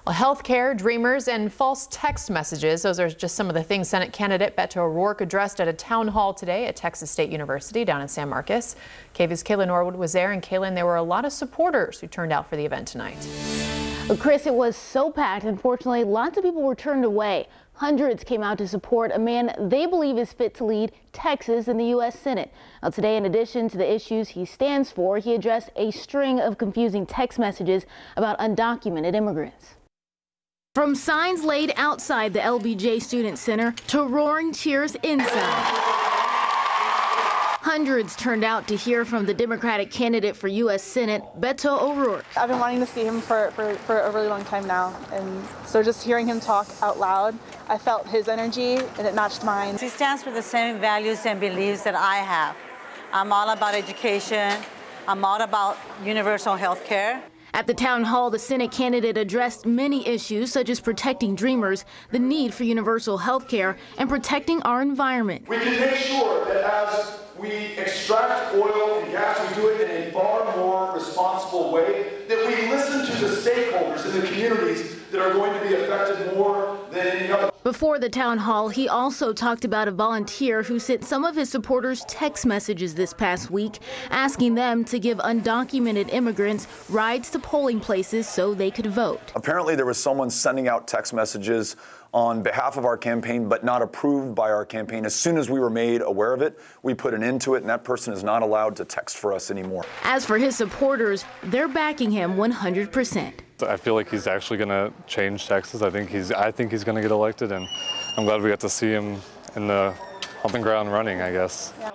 Well, healthcare, dreamers, and false text messages. Those are just some of the things Senate candidate Beto O'Rourke addressed at a town hall today at Texas State University down in San Marcos. KV's Kaylin Norwood was there, and Kaylin, there were a lot of supporters who turned out for the event tonight. Well, Chris, it was so packed. Unfortunately, lots of people were turned away. Hundreds came out to support a man they believe is fit to lead Texas in the U.S. Senate. Now, today, in addition to the issues he stands for, he addressed a string of confusing text messages about undocumented immigrants. From signs laid outside the LBJ Student Center to roaring cheers inside. Hundreds turned out to hear from the Democratic candidate for U.S. Senate, Beto O'Rourke. I've been wanting to see him for a really long time now, and so just hearing him talk out loud, I felt his energy and it matched mine. He stands for the same values and beliefs that I have. I'm all about education. I'm all about universal health care. At the town hall, the Senate candidate addressed many issues such as protecting dreamers, the need for universal health care, and protecting our environment. We can make sure that as we extract oil and gas, we do it in a far more responsible way, that we listen to the stakeholders in the communities that are going to be affected more than any other. Before the town hall, he also talked about a volunteer who sent some of his supporters text messages this past week, asking them to give undocumented immigrants rides to polling places so they could vote. Apparently there was someone sending out text messages on behalf of our campaign, but not approved by our campaign. As soon as we were made aware of it, we put an end to it, and that person is not allowed to text for us anymore. As for his supporters, they're backing him 100%. I feel like he's actually going to change Texas. I think he's going to get elected, and I'm glad we got to see him in the humping ground running, I guess. Yeah.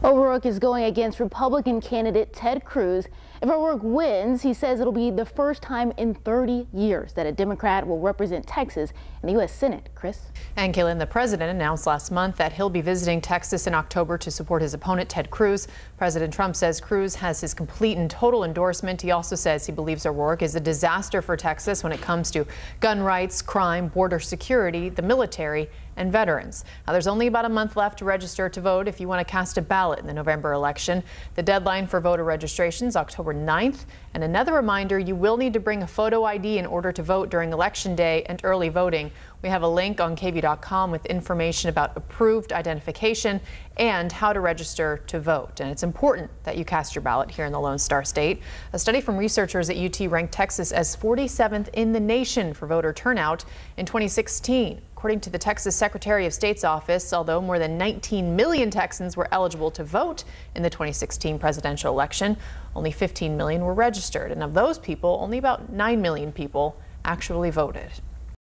O'Rourke is going against Republican candidate Ted Cruz. If O'Rourke wins, he says it'll be the first time in 30 years that a Democrat will represent Texas in the U.S. Senate. Chris? And Kaylin, the president announced last month that he'll be visiting Texas in October to support his opponent, Ted Cruz. President Trump says Cruz has his complete and total endorsement. He also says he believes O'Rourke is a disaster for Texas when it comes to gun rights, crime, border security, the military, and veterans. Now, there's only about a month left to register to vote if you want to cast a ballot in the November election. The deadline for voter registration is October 9th. And another reminder, you will need to bring a photo ID in order to vote during Election Day and early voting. We have a link on KV.com with information about approved identification and how to register to vote. And it's important that you cast your ballot here in the Lone Star State. A study from researchers at UT ranked Texas as 47th in the nation for voter turnout in 2016. According to the Texas Secretary of State's office, although more than 19 million Texans were eligible to vote in the 2016 presidential election, only 15 million were registered. And of those people, only about 9 million people actually voted.